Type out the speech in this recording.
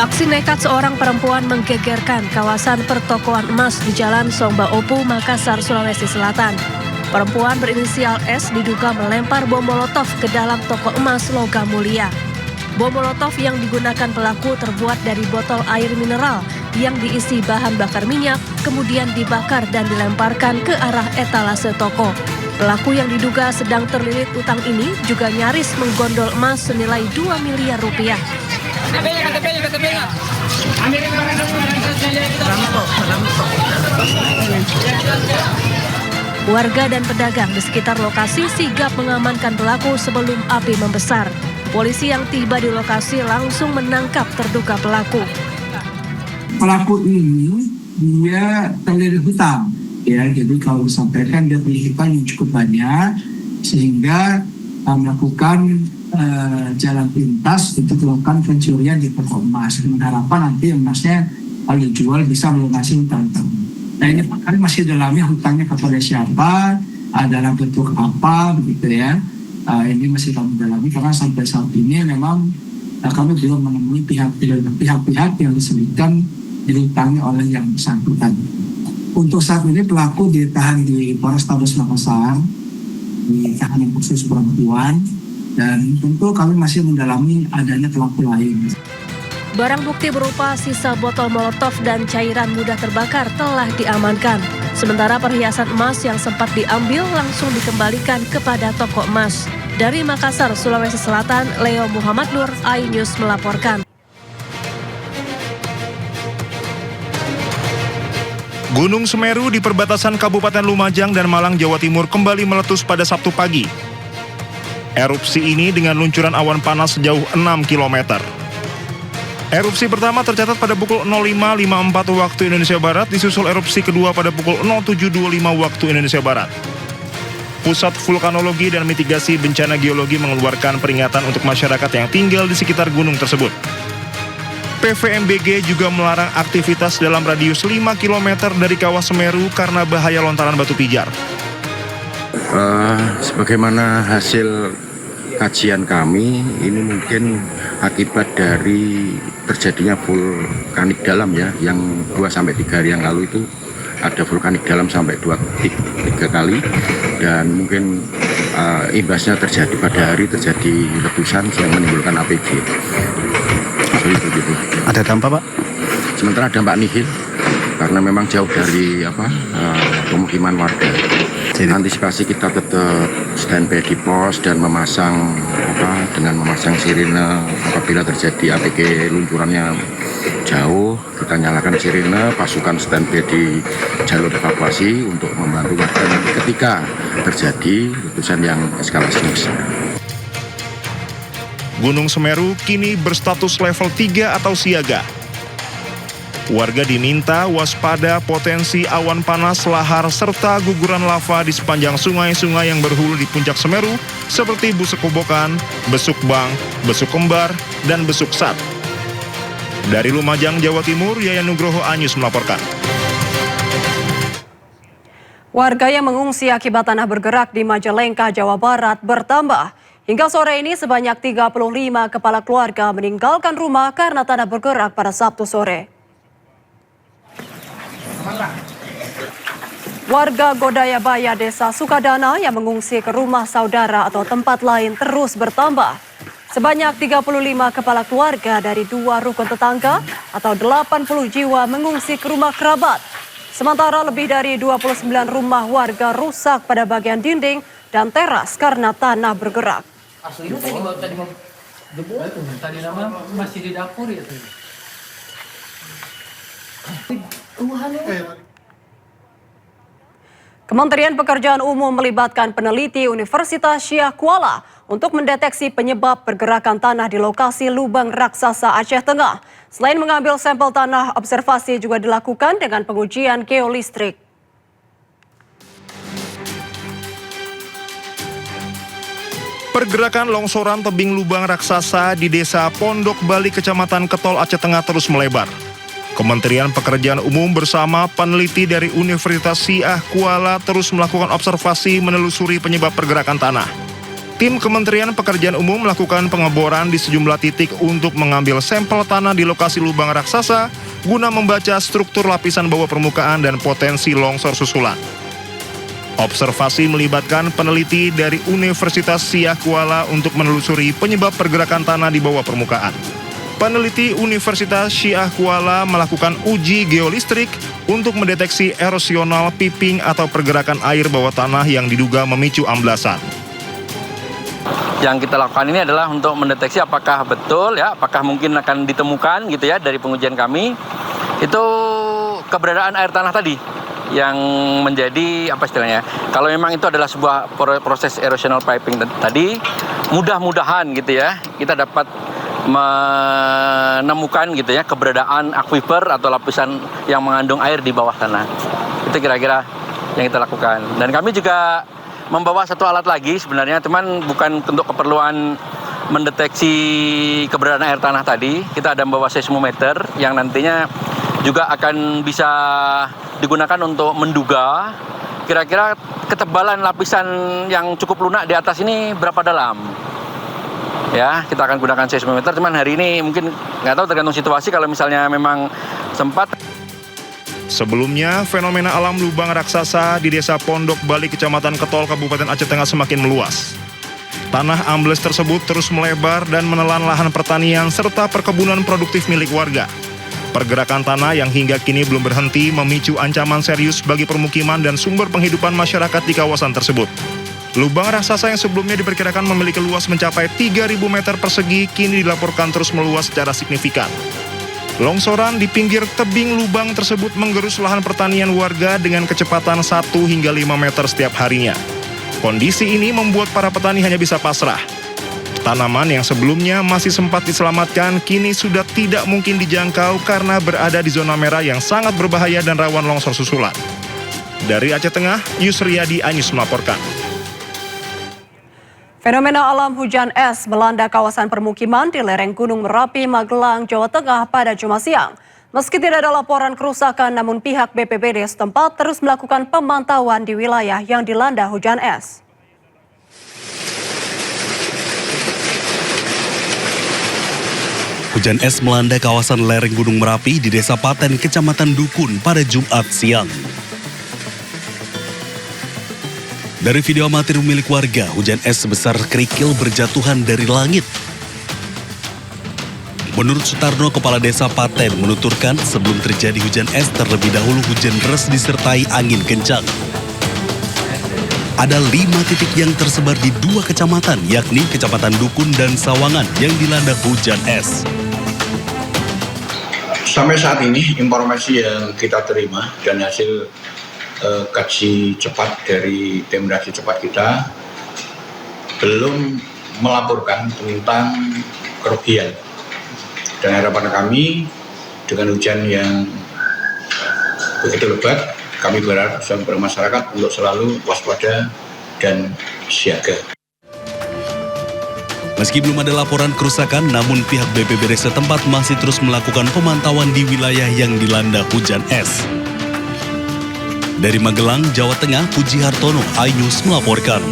Aksi nekat seorang perempuan menggegerkan kawasan pertokoan emas di Jalan Somba Opu, Makassar, Sulawesi Selatan. Perempuan berinisial S diduga melempar bom molotov ke dalam toko emas logam mulia. Bom molotov yang digunakan pelaku terbuat dari botol air mineral yang diisi bahan bakar minyak, kemudian dibakar dan dilemparkan ke arah etalase toko. Pelaku yang diduga sedang terlilit utang ini juga nyaris menggondol emas senilai 2 miliar rupiah. Warga dan pedagang di sekitar lokasi sigap mengamankan pelaku sebelum api membesar. Polisi yang tiba di lokasi langsung menangkap terduga pelaku. Pelaku ini dia terlilit hutang, ya. Jadi kalau disampaikan dia terlilit hutang yang cukup banyak sehingga melakukan jalan pintas untuk melakukan pencurian di toko emas dengan harapan nanti emasnya kalau dijual bisa melunasi hutang. Nah ini kami masih dalami hutangnya kepada siapa, dalam bentuk apa, begitu ya. Ini masih kami dalami karena sampai saat ini memang kami belum menemui pihak-pihak yang disebutkan dihutangi oleh yang bersangkutan. Untuk saat ini pelaku ditahan di Polrestabes Makassar, di tahanan khusus perempuan, dan tentu kami masih mendalami adanya pelaku lain. Barang bukti berupa sisa botol molotov dan cairan mudah terbakar telah diamankan. Sementara perhiasan emas yang sempat diambil langsung dikembalikan kepada toko emas. Dari Makassar, Sulawesi Selatan, Leo Muhammad Nur, iNews melaporkan. Gunung Semeru di perbatasan Kabupaten Lumajang dan Malang, Jawa Timur kembali meletus pada Sabtu pagi. Erupsi ini dengan luncuran awan panas sejauh 6 km. Erupsi pertama tercatat pada pukul 05.54 waktu Indonesia Barat, disusul erupsi kedua pada pukul 07.25 waktu Indonesia Barat. Pusat Vulkanologi dan Mitigasi Bencana Geologi mengeluarkan peringatan untuk masyarakat yang tinggal di sekitar gunung tersebut. PVMBG juga melarang aktivitas dalam radius 5 km dari kawah Semeru karena bahaya lontaran batu pijar. Sebagaimana hasil kajian kami, ini mungkin akibat dari terjadinya vulkanik dalam ya, yang 2-3 hari yang lalu itu ada vulkanik dalam sampai 2-3 kali, dan mungkin imbasnya terjadi pada hari terjadi letusan yang menimbulkan APG. Jadi begitu. Ada dampak, Pak? Sementara dampak nihil karena memang jauh dari pemukiman warga. Jadi antisipasi kita tetap standby di pos dan memasang dengan memasang sirine apabila terjadi APG luncurannya jauh, kita nyalakan sirine, pasukan standby di jalur evakuasi untuk membantu warga ketika terjadi letusan yang eskalasinya besar. Gunung Semeru kini berstatus level 3 atau siaga. Warga diminta waspada potensi awan panas, lahar, serta guguran lava di sepanjang sungai-sungai yang berhulu di puncak Semeru seperti Busuk Kobokan, Besuk Bang, Besuk Kembar, dan Besuk Sat. Dari Lumajang, Jawa Timur, Yayan Nugroho, iNews melaporkan. Warga yang mengungsi akibat tanah bergerak di Majalengka, Jawa Barat bertambah. Hingga sore ini sebanyak 35 kepala keluarga meninggalkan rumah karena tanah bergerak pada Sabtu sore. Warga Godayabaya, Desa Sukadana yang mengungsi ke rumah saudara atau tempat lain terus bertambah. Sebanyak 35 kepala keluarga dari 2 rukun tetangga atau 80 jiwa mengungsi ke rumah kerabat. Sementara lebih dari 29 rumah warga rusak pada bagian dinding dan teras karena tanah bergerak. Aslinya tadi mau jebol itu, tadi nama masih di dapur ya tuh. Kementerian Pekerjaan Umum melibatkan peneliti Universitas Syah Kuala untuk mendeteksi penyebab pergerakan tanah di lokasi lubang raksasa Aceh Tengah. Selain mengambil sampel tanah, observasi juga dilakukan dengan pengujian geolistrik. Pergerakan longsoran tebing lubang raksasa di Desa Pondok Bali, Kecamatan Ketol, Aceh Tengah terus melebar. Kementerian Pekerjaan Umum bersama peneliti dari Universitas Syah Kuala terus melakukan observasi menelusuri penyebab pergerakan tanah. Tim Kementerian Pekerjaan Umum melakukan pengeboran di sejumlah titik untuk mengambil sampel tanah di lokasi lubang raksasa guna membaca struktur lapisan bawah permukaan dan potensi longsor susulan. Observasi melibatkan peneliti dari Universitas Syiah Kuala untuk menelusuri penyebab pergerakan tanah di bawah permukaan. Peneliti Universitas Syiah Kuala melakukan uji geolistrik untuk mendeteksi erosional piping atau pergerakan air bawah tanah yang diduga memicu amblasan. Yang kita lakukan ini adalah untuk mendeteksi apakah betul ya, apakah mungkin akan ditemukan gitu ya dari pengujian kami itu keberadaan air tanah tadi yang menjadi apa istilahnya. Kalau memang itu adalah sebuah proses erosional piping tadi, mudah-mudahan gitu ya kita dapat menemukan gitu ya keberadaan aquifer atau lapisan yang mengandung air di bawah tanah. Itu kira-kira yang kita lakukan. Dan kami juga membawa satu alat lagi sebenarnya, teman, bukan untuk keperluan mendeteksi keberadaan air tanah tadi. Kita ada membawa seismometer yang nantinya juga akan bisa digunakan untuk menduga kira-kira ketebalan lapisan yang cukup lunak di atas ini berapa dalam. Ya, kita akan gunakan seismometer, cuman hari ini mungkin nggak tahu, tergantung situasi, kalau misalnya memang sempat. Sebelumnya, fenomena alam lubang raksasa di Desa Pondok Bali, Kecamatan Ketol, Kabupaten Aceh Tengah semakin meluas. Tanah ambles tersebut terus melebar dan menelan lahan pertanian serta perkebunan produktif milik warga. Pergerakan tanah yang hingga kini belum berhenti memicu ancaman serius bagi permukiman dan sumber penghidupan masyarakat di kawasan tersebut. Lubang raksasa yang sebelumnya diperkirakan memiliki luas mencapai 3.000 meter persegi kini dilaporkan terus meluas secara signifikan. Longsoran di pinggir tebing lubang tersebut menggerus lahan pertanian warga dengan kecepatan 1 hingga 5 meter setiap harinya. Kondisi ini membuat para petani hanya bisa pasrah. Tanaman yang sebelumnya masih sempat diselamatkan kini sudah tidak mungkin dijangkau karena berada di zona merah yang sangat berbahaya dan rawan longsor susulan. Dari Aceh Tengah, Yusriyadi Anyus melaporkan. Fenomena alam hujan es melanda kawasan permukiman di lereng Gunung Merapi, Magelang, Jawa Tengah pada Jumat siang. Meski tidak ada laporan kerusakan, namun pihak BPBD setempat terus melakukan pemantauan di wilayah yang dilanda hujan es. Hujan es melanda kawasan lereng Gunung Merapi di Desa Paten, Kecamatan Dukun pada Jumat siang. Dari video amatir milik warga, hujan es sebesar kerikil berjatuhan dari langit. Menurut Sutarno, Kepala Desa Paten, menuturkan sebelum terjadi hujan es terlebih dahulu hujan deras disertai angin kencang. Ada 5 titik yang tersebar di 2 kecamatan, yakni Kecamatan Dukun dan Sawangan yang dilanda hujan es. Sampai saat ini informasi yang kita terima dan hasil kaji cepat dari tim reaksi cepat kita belum melaporkan tentang kerugian, dan harapan kami dengan hujan yang begitu lebat, kami berharap seluruh masyarakat untuk selalu waspada dan siaga. Meski belum ada laporan kerusakan, namun pihak BPBD setempat masih terus melakukan pemantauan di wilayah yang dilanda hujan es. Dari Magelang, Jawa Tengah, Puji Hartono, iNews melaporkan.